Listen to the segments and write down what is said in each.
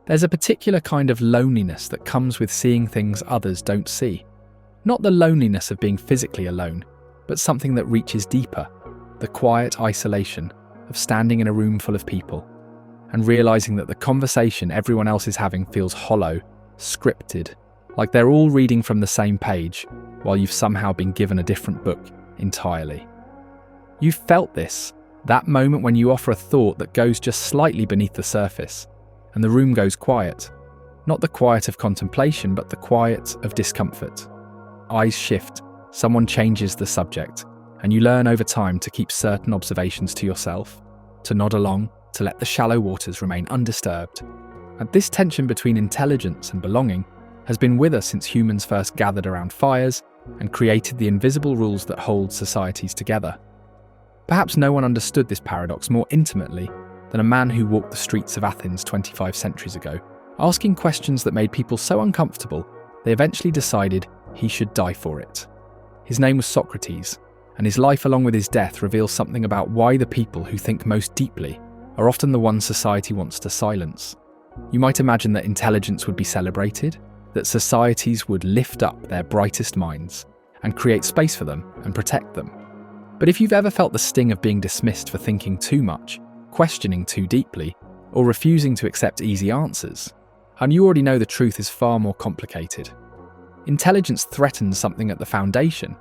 There's a particular kind of loneliness that comes with seeing things others don't see. Not the loneliness of being physically alone, but something that reaches deeper, the quiet isolation of standing in a room full of people and realizing that the conversation everyone else is having feels hollow, scripted, like they're all reading from the same page while you've somehow been given a different book entirely. You've felt this, that moment when you offer a thought that goes just slightly beneath the surface and the room goes quiet. Not the quiet of contemplation, but the quiet of discomfort. Eyes shift, someone changes the subject, and you learn over time to keep certain observations to yourself, to nod along, to let the shallow waters remain undisturbed. And this tension between intelligence and belonging has been with us since humans first gathered around fires and created the invisible rules that hold societies together. Perhaps no one understood this paradox more intimately than a man who walked the streets of Athens 25 centuries ago, asking questions that made people so uncomfortable they eventually decided he should die for it. His name was Socrates, and his life along with his death reveals something about why the people who think most deeply are often the ones society wants to silence. You might imagine that intelligence would be celebrated, that societies would lift up their brightest minds and create space for them and protect them. But if you've ever felt the sting of being dismissed for thinking too much, questioning too deeply, or refusing to accept easy answers, and you already know the truth is far more complicated. Intelligence threatens something at the foundation,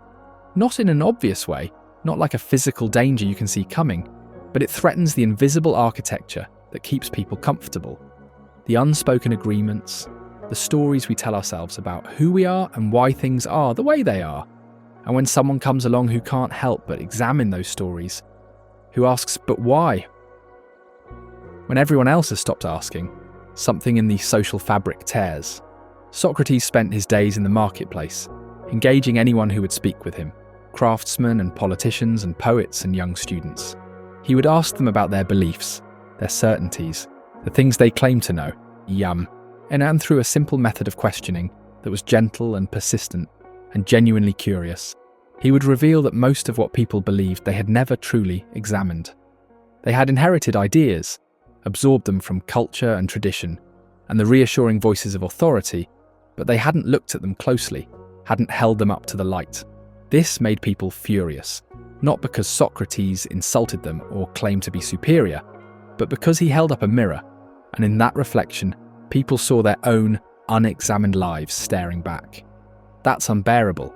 not in an obvious way, not like a physical danger you can see coming, but it threatens the invisible architecture that keeps people comfortable. The unspoken agreements, the stories we tell ourselves about who we are and why things are the way they are. And when someone comes along who can't help but examine those stories, who asks, but why? When everyone else has stopped asking, something in the social fabric tears. Socrates spent his days in the marketplace, engaging anyone who would speak with him, craftsmen and politicians and poets and young students. He would ask them about their beliefs, their certainties, the things they claimed to know, and through a simple method of questioning that was gentle and persistent and genuinely curious, he would reveal that most of what people believed they had never truly examined. They had inherited ideas, absorbed them from culture and tradition, and the reassuring voices of authority, but they hadn't looked at them closely, hadn't held them up to the light. This made people furious, not because Socrates insulted them or claimed to be superior, but because he held up a mirror, and in that reflection, people saw their own unexamined lives staring back. That's unbearable,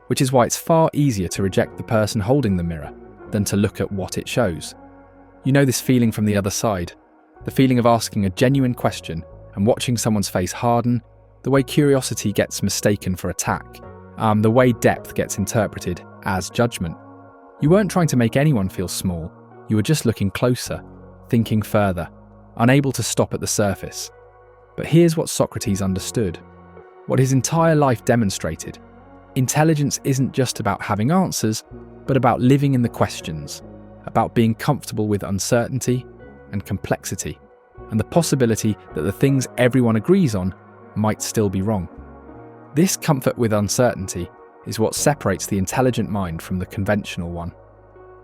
which is why it's far easier to reject the person holding the mirror than to look at what it shows. You know this feeling from the other side, the feeling of asking a genuine question and watching someone's face harden, the way curiosity gets mistaken for attack, the way depth gets interpreted as judgment. You weren't trying to make anyone feel small, you were just looking closer, thinking further, unable to stop at the surface. But here's what Socrates understood, what his entire life demonstrated. Intelligence isn't just about having answers, but about living in the questions, about being comfortable with uncertainty and complexity, and the possibility that the things everyone agrees on might still be wrong. This comfort with uncertainty is what separates the intelligent mind from the conventional one.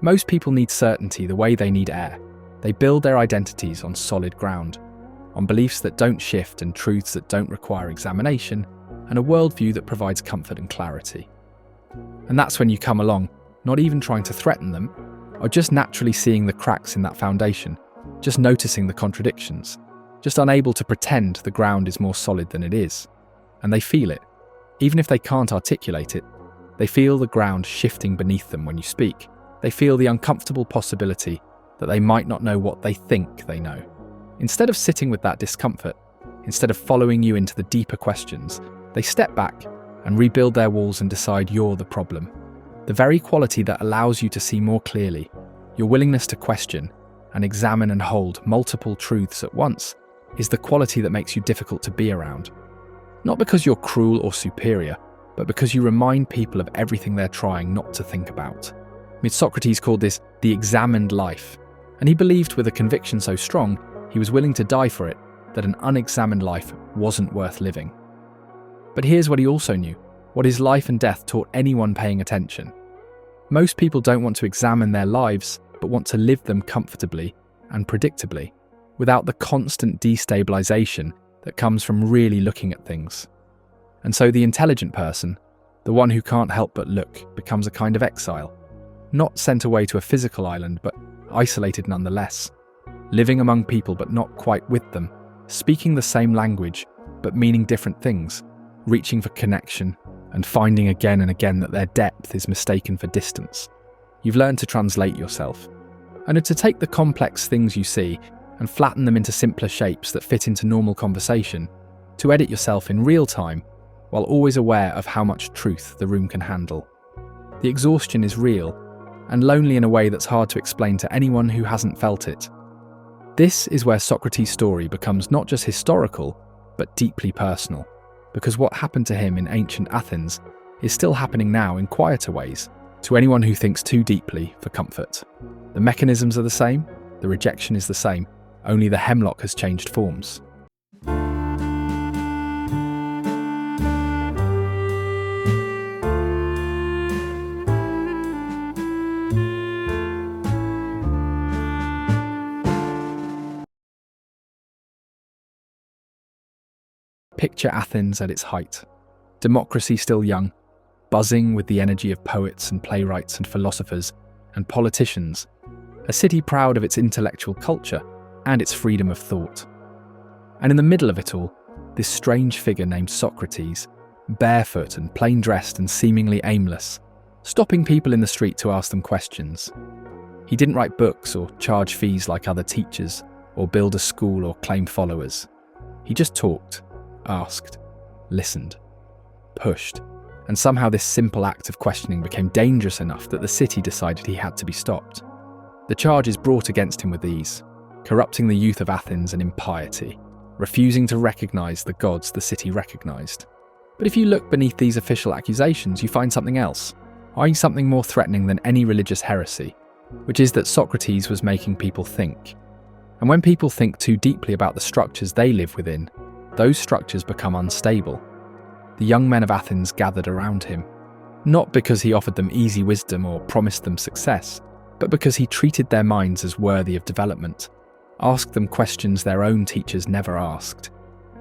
Most people need certainty the way they need air. They build their identities on solid ground, on beliefs that don't shift and truths that don't require examination, and a worldview that provides comfort and clarity. And that's when you come along, not even trying to threaten them, or just naturally seeing the cracks in that foundation, just noticing the contradictions, just unable to pretend the ground is more solid than it is. And they feel it. Even if they can't articulate it, they feel the ground shifting beneath them when you speak. They feel the uncomfortable possibility that they might not know what they think they know. Instead of sitting with that discomfort, instead of following you into the deeper questions, they step back and rebuild their walls and decide you're the problem. The very quality that allows you to see more clearly, your willingness to question and examine and hold multiple truths at once, is the quality that makes you difficult to be around. Not because you're cruel or superior, but because you remind people of everything they're trying not to think about. Socrates called this the examined life, and he believed with a conviction so strong he was willing to die for it that an unexamined life wasn't worth living. But here's what he also knew, what his life and death taught anyone paying attention. Most people don't want to examine their lives, but want to live them comfortably and predictably, without the constant destabilization that comes from really looking at things. And so the intelligent person, the one who can't help but look, becomes a kind of exile, not sent away to a physical island, but isolated nonetheless, living among people but not quite with them, speaking the same language but meaning different things, reaching for connection and finding again and again that their depth is mistaken for distance. You've learned to translate yourself, and to take the complex things you see and flatten them into simpler shapes that fit into normal conversation, to edit yourself in real time while always aware of how much truth the room can handle. The exhaustion is real and lonely in a way that's hard to explain to anyone who hasn't felt it. This is where Socrates' story becomes not just historical, but deeply personal, because what happened to him in ancient Athens is still happening now in quieter ways to anyone who thinks too deeply for comfort. The mechanisms are the same, the rejection is the same, only the hemlock has changed forms. Picture Athens at its height. Democracy still young, buzzing with the energy of poets and playwrights and philosophers and politicians. A city proud of its intellectual culture and its freedom of thought. And in the middle of it all, this strange figure named Socrates, barefoot and plain-dressed and seemingly aimless, stopping people in the street to ask them questions. He didn't write books or charge fees like other teachers, or build a school or claim followers. He just talked, asked, listened, pushed, and somehow this simple act of questioning became dangerous enough that the city decided he had to be stopped. The charges brought against him were these: corrupting the youth of Athens and impiety, refusing to recognise the gods the city recognised. But if you look beneath these official accusations, you find something else, i.e. something more threatening than any religious heresy, which is that Socrates was making people think. And when people think too deeply about the structures they live within, those structures become unstable. The young men of Athens gathered around him, not because he offered them easy wisdom or promised them success, but because he treated their minds as worthy of development, asked them questions their own teachers never asked,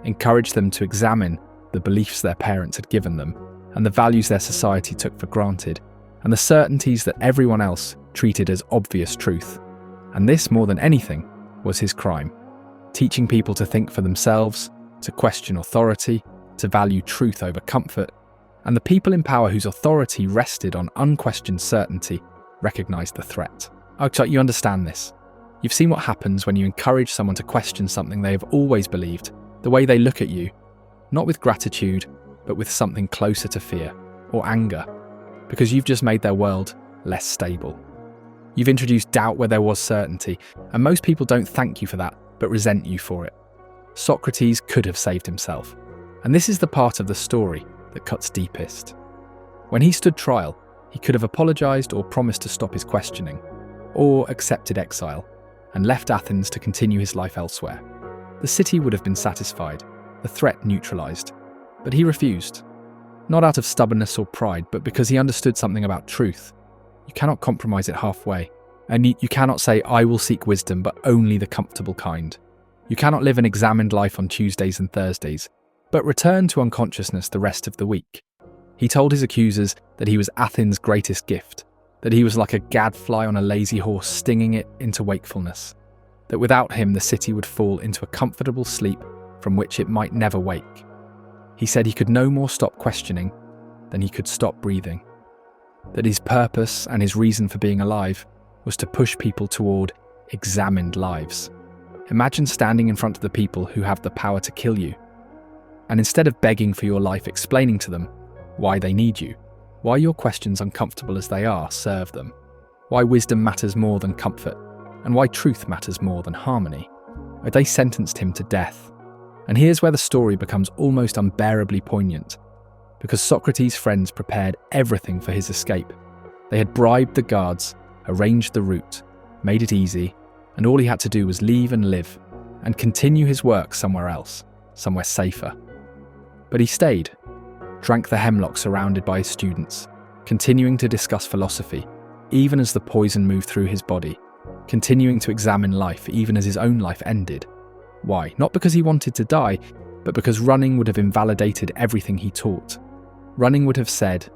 encouraged them to examine the beliefs their parents had given them, and the values their society took for granted, and the certainties that everyone else treated as obvious truth. And this, more than anything, was his crime: teaching people to think for themselves, to question authority, to value truth over comfort, and the people in power whose authority rested on unquestioned certainty recognized the threat. Okay, you understand this. You've seen what happens when you encourage someone to question something they have always believed, the way they look at you, not with gratitude, but with something closer to fear or anger, because you've just made their world less stable. You've introduced doubt where there was certainty, and most people don't thank you for that, but resent you for it. Socrates could have saved himself, and this is the part of the story that cuts deepest. When he stood trial, he could have apologised or promised to stop his questioning, or accepted exile, and left Athens to continue his life elsewhere. The city would have been satisfied, the threat neutralised, but he refused. Not out of stubbornness or pride, but because he understood something about truth. You cannot compromise it halfway, and you cannot say, "I will seek wisdom, but only the comfortable kind." You cannot live an examined life on Tuesdays and Thursdays, but return to unconsciousness the rest of the week. He told his accusers that he was Athens' greatest gift, that he was like a gadfly on a lazy horse stinging it into wakefulness, that without him the city would fall into a comfortable sleep from which it might never wake. He said he could no more stop questioning than he could stop breathing, that his purpose and his reason for being alive was to push people toward examined lives. Imagine standing in front of the people who have the power to kill you, and instead of begging for your life, explaining to them why they need you, why your questions, uncomfortable as they are, serve them, why wisdom matters more than comfort, and why truth matters more than harmony. They sentenced him to death. And here's where the story becomes almost unbearably poignant, because Socrates' friends prepared everything for his escape. They had bribed the guards, arranged the route, made it easy, and all he had to do was leave and live, and continue his work somewhere else, somewhere safer. But he stayed, drank the hemlock surrounded by his students, continuing to discuss philosophy, even as the poison moved through his body, continuing to examine life even as his own life ended. Why? Not because he wanted to die, but because running would have invalidated everything he taught. Running would have said,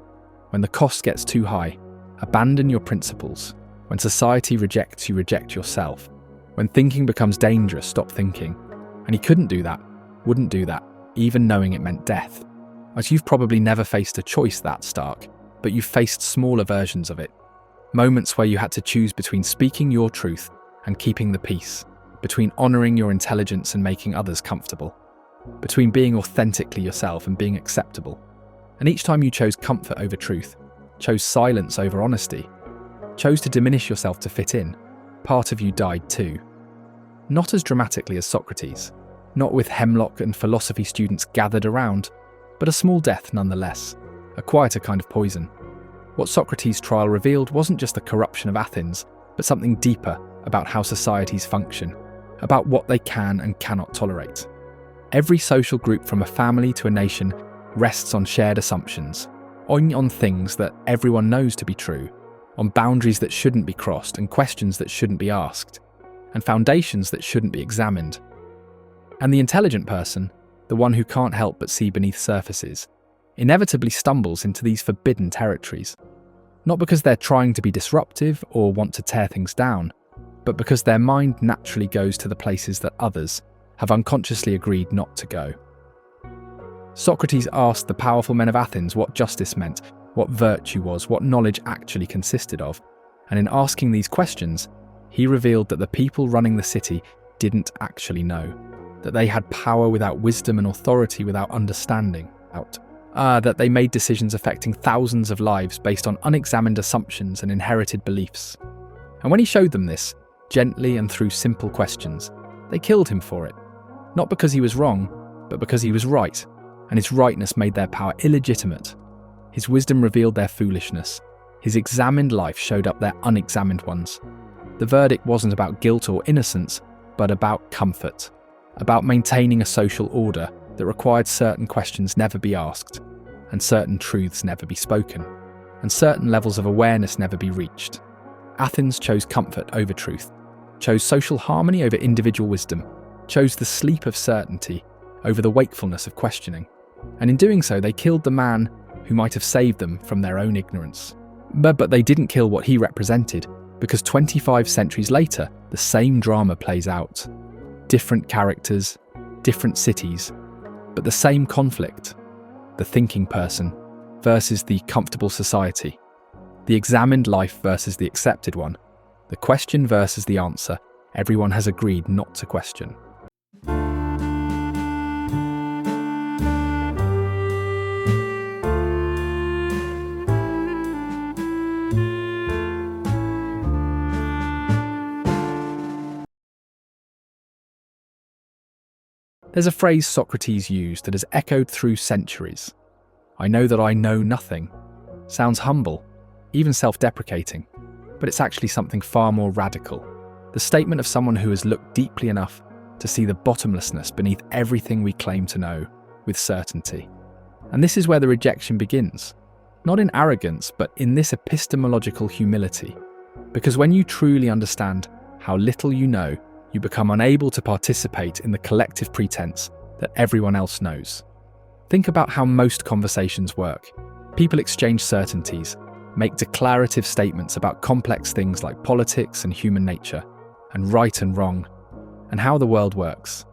when the cost gets too high, abandon your principles. When society rejects you, reject yourself. When thinking becomes dangerous, stop thinking. And he couldn't do that, wouldn't do that, even knowing it meant death. As you've probably never faced a choice that stark, but you've faced smaller versions of it. Moments where you had to choose between speaking your truth and keeping the peace, between honouring your intelligence and making others comfortable, between being authentically yourself and being acceptable. And each time you chose comfort over truth, chose silence over honesty, chose to diminish yourself to fit in, part of you died too. Not as dramatically as Socrates, not with hemlock and philosophy students gathered around, but a small death nonetheless, a quieter kind of poison. What Socrates' trial revealed wasn't just the corruption of Athens, but something deeper about how societies function, about what they can and cannot tolerate. Every social group, from a family to a nation, rests on shared assumptions, on things that everyone knows to be true, on boundaries that shouldn't be crossed and questions that shouldn't be asked, and foundations that shouldn't be examined. And the intelligent person, the one who can't help but see beneath surfaces, inevitably stumbles into these forbidden territories. Not because they're trying to be disruptive or want to tear things down, but because their mind naturally goes to the places that others have unconsciously agreed not to go. Socrates asked the powerful men of Athens what justice meant, what virtue was, what knowledge actually consisted of, and in asking these questions, he revealed that the people running the city didn't actually know, that they had power without wisdom and authority without understanding, that they made decisions affecting thousands of lives based on unexamined assumptions and inherited beliefs. And when he showed them this, gently and through simple questions, they killed him for it. Not because he was wrong, but because he was right, and his rightness made their power illegitimate. His wisdom revealed their foolishness. His examined life showed up their unexamined ones. The verdict wasn't about guilt or innocence, but about comfort, about maintaining a social order that required certain questions never be asked, and certain truths never be spoken, and certain levels of awareness never be reached. Athens chose comfort over truth, chose social harmony over individual wisdom, chose the sleep of certainty over the wakefulness of questioning, and in doing so they killed the man who might have saved them from their own ignorance. But they didn't kill what he represented, because 25 centuries later, the same drama plays out. Different characters, different cities, but the same conflict. The thinking person versus the comfortable society. The examined life versus the accepted one. The question versus the answer everyone has agreed not to question. There's a phrase Socrates used that has echoed through centuries. I know that I know nothing. Sounds humble, even self-deprecating, but it's actually something far more radical. The statement of someone who has looked deeply enough to see the bottomlessness beneath everything we claim to know with certainty. And this is where the rejection begins. Not in arrogance, but in this epistemological humility. Because when you truly understand how little you know, you become unable to participate in the collective pretense that everyone else knows. Think about how most conversations work. People exchange certainties, make declarative statements about complex things like politics and human nature, and right and wrong, and how the world works.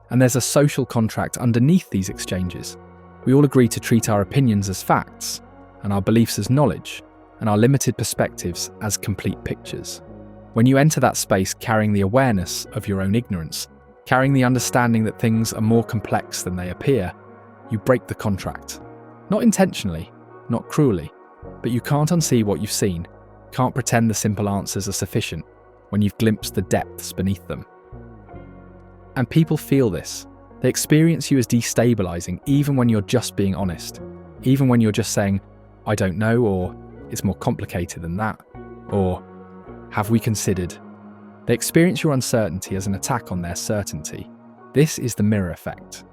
And there's a social contract underneath these exchanges. We all agree to treat our opinions as facts, and our beliefs as knowledge, and our limited perspectives as complete pictures. When you enter that space carrying the awareness of your own ignorance, carrying the understanding that things are more complex than they appear, you break the contract. Not intentionally, not cruelly, but you can't unsee what you've seen, can't pretend the simple answers are sufficient when you've glimpsed the depths beneath them. And people feel this. They experience you as destabilizing even when you're just being honest, even when you're just saying, I don't know, or it's more complicated than that, or have we considered? They experience your uncertainty as an attack on their certainty. This is the mirror effect.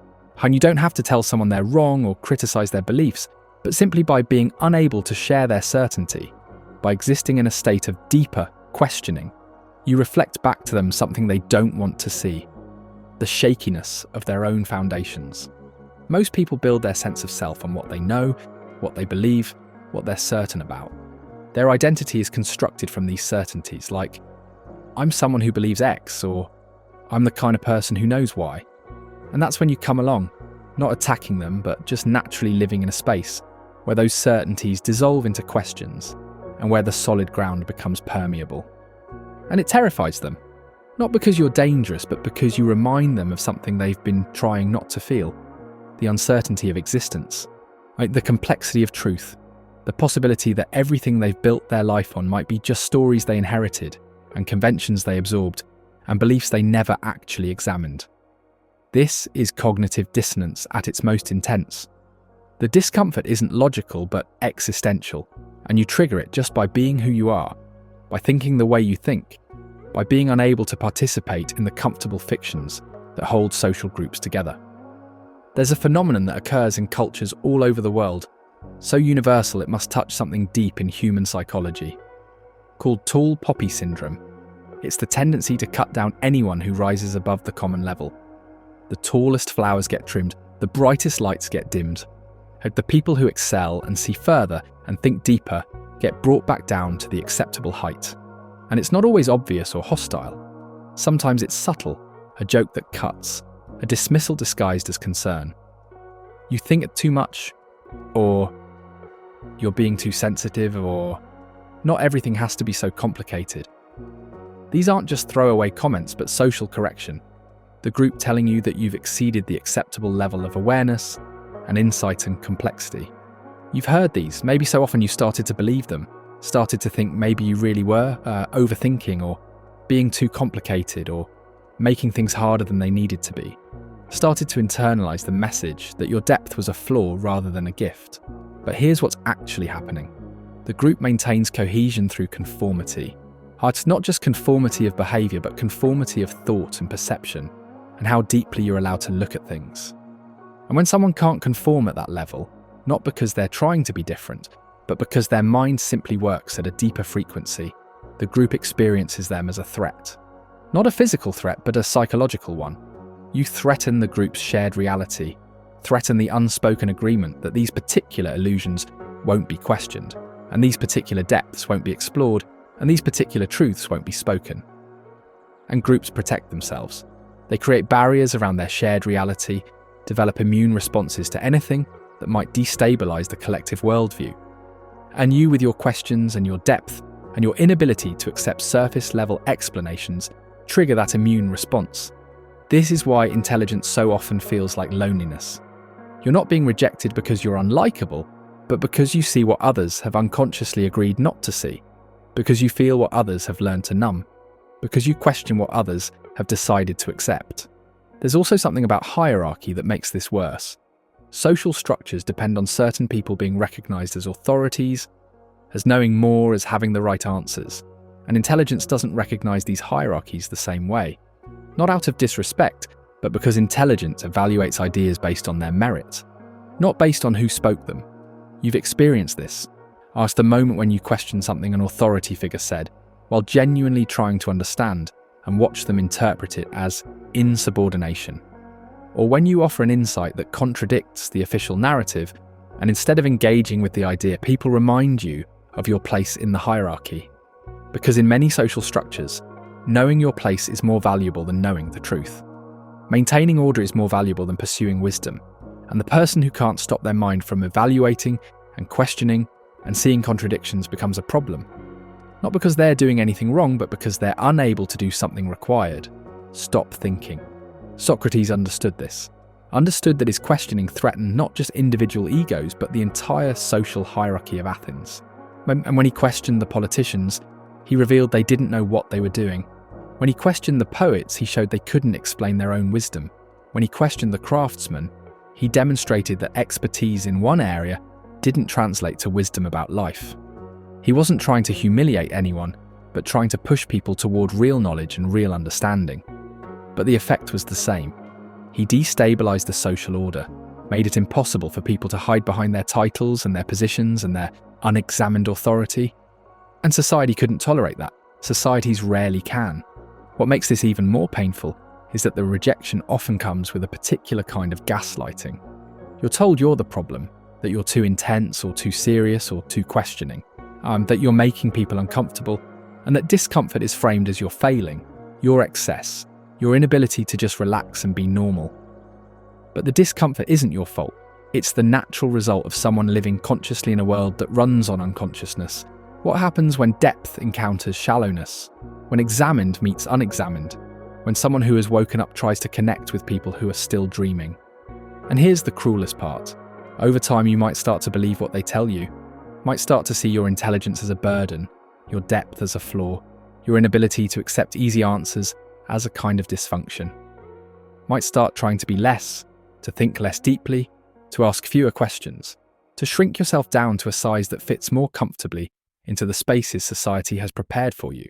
And you don't have to tell someone they're wrong or criticize their beliefs, but simply by being unable to share their certainty, by existing in a state of deeper questioning, you reflect back to them something they don't want to see. the shakiness of their own foundations. Most people build their sense of self on what they know, what they believe, what they're certain about. Their identity is constructed from these certainties, like, I'm someone who believes X, or I'm the kind of person who knows Y. And that's when you come along, not attacking them, but just naturally living in a space where those certainties dissolve into questions and where the solid ground becomes permeable. And it terrifies them, not because you're dangerous, but because you remind them of something they've been trying not to feel, the uncertainty of existence, like the complexity of truth, the possibility that everything they've built their life on might be just stories they inherited and conventions they absorbed and beliefs they never actually examined. This is cognitive dissonance at its most intense. The discomfort isn't logical but existential, and you trigger it just by being who you are, by thinking the way you think, by being unable to participate in the comfortable fictions that hold social groups together. There's a phenomenon that occurs in cultures all over the world, so universal it must touch something deep in human psychology, called tall poppy syndrome. It's the tendency to cut down anyone who rises above the common level. The tallest flowers get trimmed, the brightest lights get dimmed. The people who excel and see further and think deeper get brought back down to the acceptable height. And it's not always obvious or hostile. Sometimes it's subtle, a joke that cuts, a dismissal disguised as concern. You think it too much, or you're being too sensitive, or not everything has to be so complicated. These aren't just throwaway comments, but social correction. The group telling you that you've exceeded the acceptable level of awareness and insight and complexity. You've heard these, maybe so often you started to believe them, started to think maybe you really were overthinking or being too complicated or making things harder than they needed to be. Started to internalize the message that your depth was a flaw rather than a gift. But here's what's actually happening. The group maintains cohesion through conformity. It's not just conformity of behavior, but conformity of thought and perception, and how deeply you're allowed to look at things. And when someone can't conform at that level, not because they're trying to be different, but because their mind simply works at a deeper frequency, the group experiences them as a threat. Not a physical threat, but a psychological one. You threaten the group's shared reality, threaten the unspoken agreement that these particular illusions won't be questioned, and these particular depths won't be explored, and these particular truths won't be spoken. And groups protect themselves. They create barriers around their shared reality, develop immune responses to anything that might destabilize the collective worldview. And you, with your questions and your depth and your inability to accept surface-level explanations, trigger that immune response. This is why intelligence so often feels like loneliness. You're not being rejected because you're unlikable, but because you see what others have unconsciously agreed not to see, because you feel what others have learned to numb, because you question what others have decided to accept. There's also something about hierarchy that makes this worse. Social structures depend on certain people being recognized as authorities, as knowing more, as having the right answers, and intelligence doesn't recognize these hierarchies the same way. Not out of disrespect, but because intelligence evaluates ideas based on their merit, not based on who spoke them. You've experienced this. Ask the moment when you question something an authority figure said, while genuinely trying to understand, and watch them interpret it as insubordination. Or when you offer an insight that contradicts the official narrative, and instead of engaging with the idea, people remind you of your place in the hierarchy. Because in many social structures, knowing your place is more valuable than knowing the truth. Maintaining order is more valuable than pursuing wisdom, and the person who can't stop their mind from evaluating and questioning and seeing contradictions becomes a problem. Not because they're doing anything wrong, but because they're unable to do something required. Stop thinking. Socrates understood this. Understood that his questioning threatened not just individual egos, but the entire social hierarchy of Athens. And when he questioned the politicians, he revealed they didn't know what they were doing. When he questioned the poets, he showed they couldn't explain their own wisdom. When he questioned the craftsmen, he demonstrated that expertise in one area didn't translate to wisdom about life. He wasn't trying to humiliate anyone, but trying to push people toward real knowledge and real understanding. But the effect was the same. He destabilized the social order, made it impossible for people to hide behind their titles and their positions and their unexamined authority. And society couldn't tolerate that. Societies rarely can. What makes this even more painful is that the rejection often comes with a particular kind of gaslighting. You're told you're the problem, that you're too intense or too serious or too questioning, that you're making people uncomfortable, and that discomfort is framed as your failing, your excess, your inability to just relax and be normal. But the discomfort isn't your fault. It's the natural result of someone living consciously in a world that runs on unconsciousness. What happens when depth encounters shallowness? When examined meets unexamined? When someone who has woken up tries to connect with people who are still dreaming? And here's the cruelest part. Over time, you might start to believe what they tell you. Might start to see your intelligence as a burden, your depth as a flaw, your inability to accept easy answers as a kind of dysfunction. Might start trying to be less, to think less deeply, to ask fewer questions, to shrink yourself down to a size that fits more comfortably into the spaces society has prepared for you.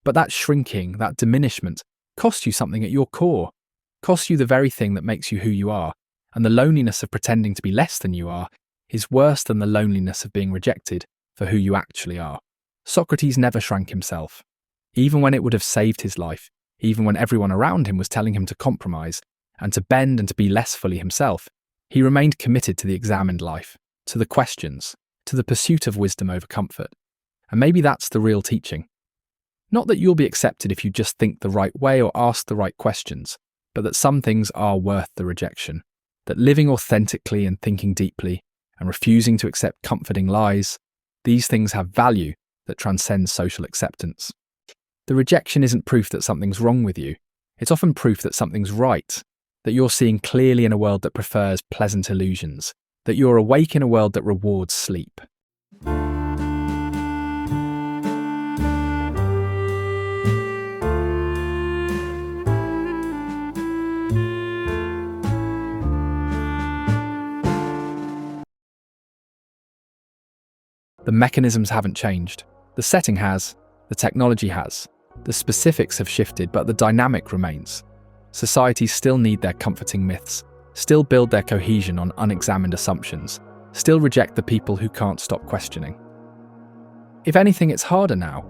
But that shrinking, that diminishment, costs you something at your core, costs you the very thing that makes you who you are, and the loneliness of pretending to be less than you are is worse than the loneliness of being rejected for who you actually are. Socrates never shrank himself. Even when it would have saved his life, even when everyone around him was telling him to compromise and to bend and to be less fully himself, he remained committed to the examined life, to the questions, to the pursuit of wisdom over comfort. And maybe that's the real teaching. Not that you'll be accepted if you just think the right way or ask the right questions, but that some things are worth the rejection. That living authentically and thinking deeply and refusing to accept comforting lies, these things have value that transcends social acceptance. The rejection isn't proof that something's wrong with you. It's often proof that something's right, that you're seeing clearly in a world that prefers pleasant illusions, that you're awake in a world that rewards sleep. The mechanisms haven't changed. The setting has, the technology has, the specifics have shifted, but the dynamic remains. Societies still need their comforting myths, still build their cohesion on unexamined assumptions, still reject the people who can't stop questioning. If anything, it's harder now.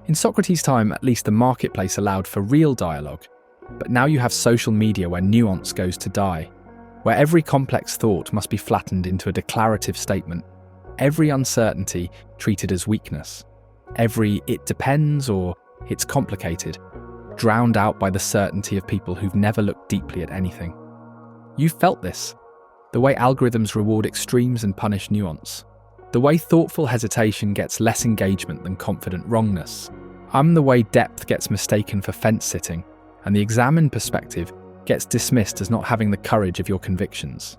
In Socrates' time, at least the marketplace allowed for real dialogue, but now you have social media where nuance goes to die, where every complex thought must be flattened into a declarative statement, every uncertainty treated as weakness, every "it depends" or "it's complicated" drowned out by the certainty of people who've never looked deeply at anything. You've felt this, the way algorithms reward extremes and punish nuance, the way thoughtful hesitation gets less engagement than confident wrongness, the way depth gets mistaken for fence-sitting, and the examined perspective gets dismissed as not having the courage of your convictions.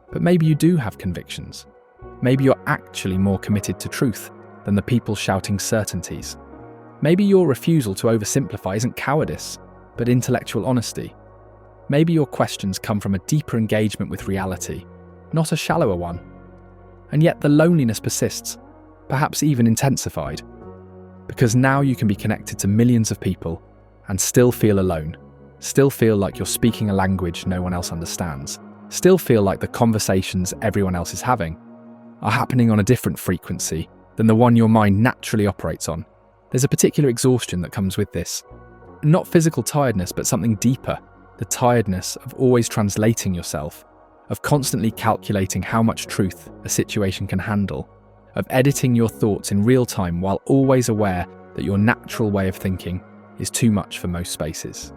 But maybe you do have convictions. Maybe you're actually more committed to truth than the people shouting certainties. Maybe your refusal to oversimplify isn't cowardice, but intellectual honesty. Maybe your questions come from a deeper engagement with reality, not a shallower one. And yet the loneliness persists, perhaps even intensified, because now you can be connected to millions of people and still feel alone, still feel like you're speaking a language no one else understands, still feel like the conversations everyone else is having are happening on a different frequency than the one your mind naturally operates on. There's a particular exhaustion that comes with this. Not physical tiredness, but something deeper, the tiredness of always translating yourself, of constantly calculating how much truth a situation can handle, of editing your thoughts in real time while always aware that your natural way of thinking is too much for most spaces.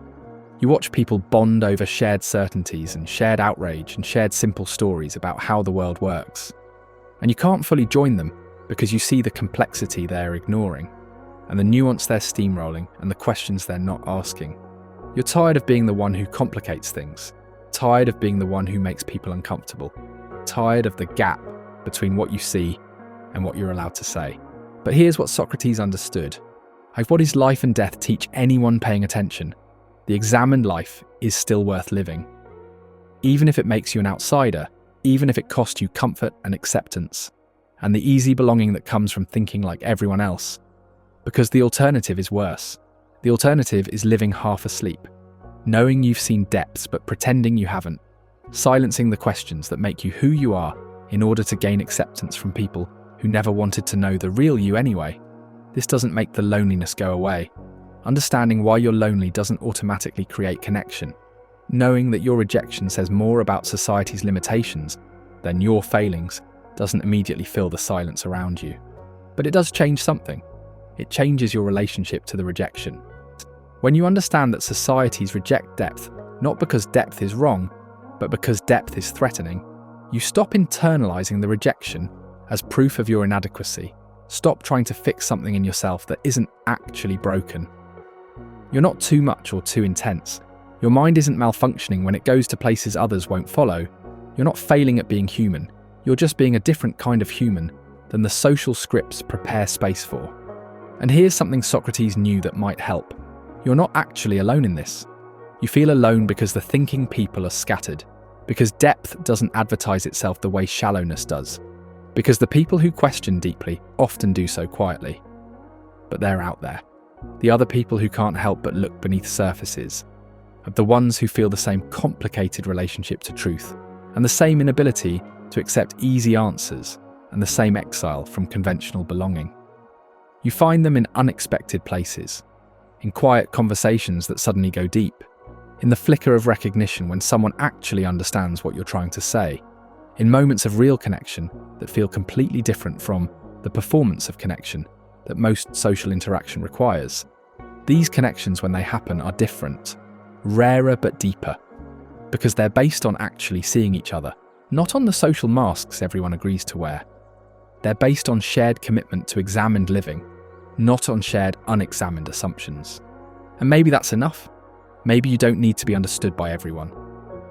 You watch people bond over shared certainties and shared outrage and shared simple stories about how the world works. And you can't fully join them because you see the complexity they're ignoring, and the nuance they're steamrolling, and the questions they're not asking. You're tired of being the one who complicates things, tired of being the one who makes people uncomfortable, tired of the gap between what you see and what you're allowed to say. But here's what Socrates understood. What is life and death teach anyone paying attention? The examined life is still worth living. Even if it makes you an outsider, even if it costs you comfort and acceptance, and the easy belonging that comes from thinking like everyone else. Because the alternative is worse. The alternative is living half asleep, knowing you've seen depths but pretending you haven't, silencing the questions that make you who you are in order to gain acceptance from people who never wanted to know the real you anyway. This doesn't make the loneliness go away. Understanding why you're lonely doesn't automatically create connection. Knowing that your rejection says more about society's limitations than your failings doesn't immediately fill the silence around you. But it does change something. It changes your relationship to the rejection. When you understand that societies reject depth, not because depth is wrong, but because depth is threatening, you stop internalizing the rejection as proof of your inadequacy. Stop trying to fix something in yourself that isn't actually broken. You're not too much or too intense. Your mind isn't malfunctioning when it goes to places others won't follow. You're not failing at being human. You're just being a different kind of human than the social scripts prepare space for. And here's something Socrates knew that might help. You're not actually alone in this. You feel alone because the thinking people are scattered, because depth doesn't advertise itself the way shallowness does, because the people who question deeply often do so quietly. But they're out there. The other people who can't help but look beneath surfaces, of the ones who feel the same complicated relationship to truth, and the same inability to accept easy answers, and the same exile from conventional belonging. You find them in unexpected places, in quiet conversations that suddenly go deep, in the flicker of recognition when someone actually understands what you're trying to say, in moments of real connection that feel completely different from the performance of connection that most social interaction requires. These connections, when they happen, are different, rarer but deeper, because they're based on actually seeing each other, not on the social masks everyone agrees to wear. They're based on shared commitment to examined living, not on shared unexamined assumptions. And maybe that's enough. Maybe you don't need to be understood by everyone.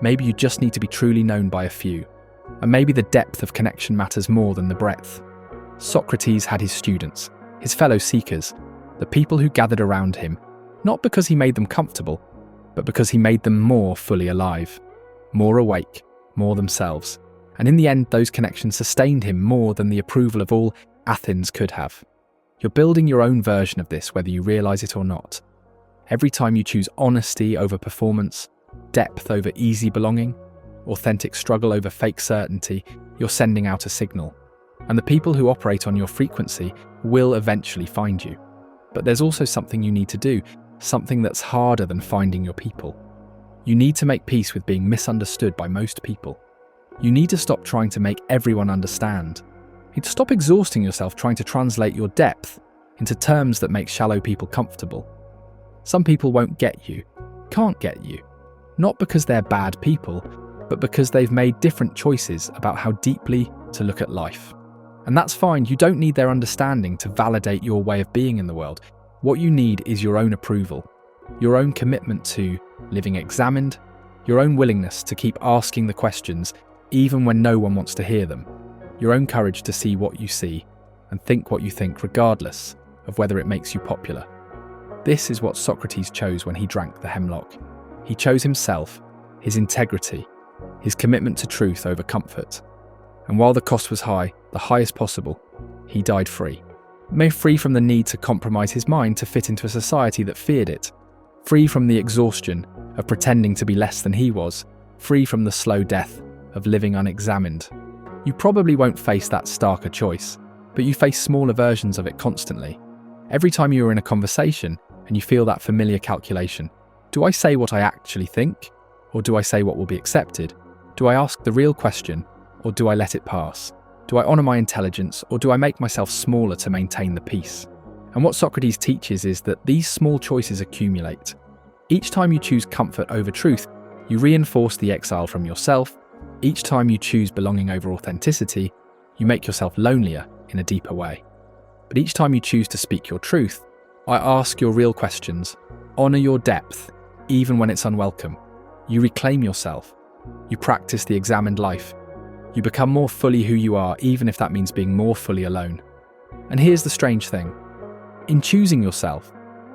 Maybe you just need to be truly known by a few. And maybe the depth of connection matters more than the breadth. Socrates had his students, his fellow seekers, the people who gathered around him, not because he made them comfortable, but because he made them more fully alive, more awake, more themselves. And in the end, those connections sustained him more than the approval of all Athens could have. You're building your own version of this, whether you realize it or not. Every time you choose honesty over performance, depth over easy belonging, authentic struggle over fake certainty, you're sending out a signal. And the people who operate on your frequency will eventually find you. But there's also something you need to do, something that's harder than finding your people. You need to make peace with being misunderstood by most people. You need to stop trying to make everyone understand. You need to stop exhausting yourself trying to translate your depth into terms that make shallow people comfortable. Some people won't get you, can't get you, not because they're bad people, but because they've made different choices about how deeply to look at life. And that's fine. You don't need their understanding to validate your way of being in the world. What you need is your own approval, your own commitment to living examined, your own willingness to keep asking the questions even when no one wants to hear them, your own courage to see what you see and think what you think regardless of whether it makes you popular. This is what Socrates chose when he drank the hemlock. He chose himself, his integrity, his commitment to truth over comfort. And while the cost was high, the highest possible, he died free. Made free from the need to compromise his mind to fit into a society that feared it. Free from the exhaustion of pretending to be less than he was. Free from the slow death of living unexamined. You probably won't face that starker choice, but you face smaller versions of it constantly. Every time you are in a conversation and you feel that familiar calculation, do I say what I actually think, or do I say what will be accepted? Do I ask the real question, or do I let it pass? Do I honour my intelligence, or do I make myself smaller to maintain the peace? And what Socrates teaches is that these small choices accumulate. Each time you choose comfort over truth, you reinforce the exile from yourself. Each time you choose belonging over authenticity, you make yourself lonelier in a deeper way. But each time you choose to speak your truth, I ask your real questions, honour your depth, even when it's unwelcome. You reclaim yourself. You practice the examined life. You become more fully who you are, even if that means being more fully alone. And here's the strange thing. In choosing yourself,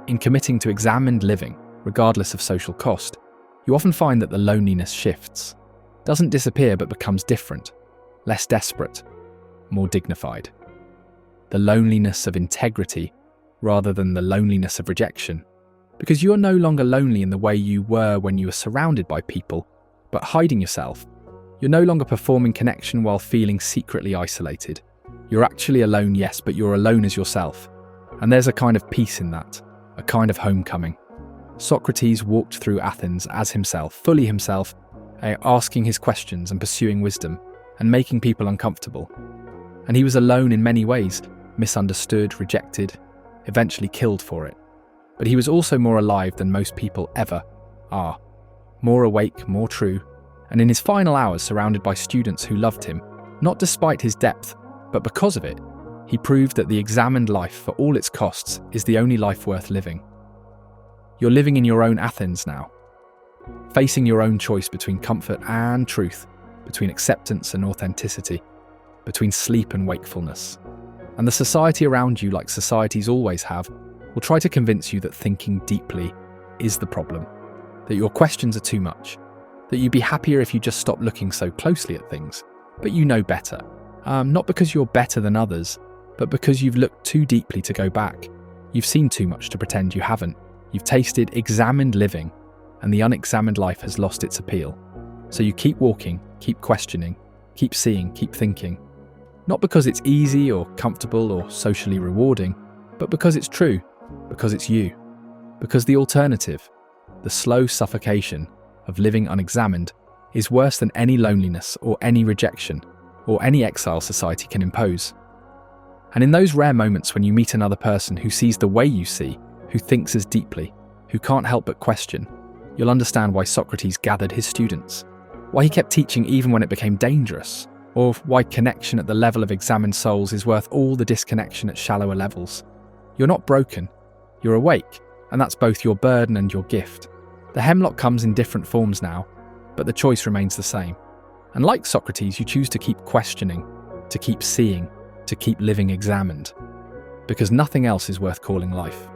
in committing to examined living, regardless of social cost, you often find that the loneliness shifts. Doesn't disappear, but becomes different, less desperate, more dignified. The loneliness of integrity rather than the loneliness of rejection. Because you are no longer lonely in the way you were when you were surrounded by people, but hiding yourself. You're no longer performing connection while feeling secretly isolated. You're actually alone, yes, but you're alone as yourself. And there's a kind of peace in that. a kind of homecoming. Socrates walked through Athens as himself, fully himself, asking his questions and pursuing wisdom, and making people uncomfortable. And he was alone in many ways, misunderstood, rejected, eventually killed for it. But he was also more alive than most people ever are. More awake, more true, and in his final hours surrounded by students who loved him, not despite his depth, but because of it, he proved that the examined life, for all its costs, is the only life worth living. You're living in your own Athens now, facing your own choice between comfort and truth, between acceptance and authenticity, between sleep and wakefulness. And the society around you, like societies always have, will try to convince you that thinking deeply is the problem, that your questions are too much, that you'd be happier if you just stopped looking so closely at things. But you know better. Not because you're better than others, but because you've looked too deeply to go back. You've seen too much to pretend you haven't. You've tasted examined living, and the unexamined life has lost its appeal. So you keep walking, keep questioning, keep seeing, keep thinking. Not because it's easy or comfortable or socially rewarding, but because it's true, because it's you. Because the alternative, the slow suffocation of living unexamined, is worse than any loneliness or any rejection or any exile society can impose. And in those rare moments when you meet another person who sees the way you see, who thinks as deeply, who can't help but question, you'll understand why Socrates gathered his students, why he kept teaching even when it became dangerous, or why connection at the level of examined souls is worth all the disconnection at shallower levels. You're not broken, you're awake, and that's both your burden and your gift. The hemlock comes in different forms now, but the choice remains the same. And like Socrates, you choose to keep questioning, to keep seeing, to keep living examined, because nothing else is worth calling life.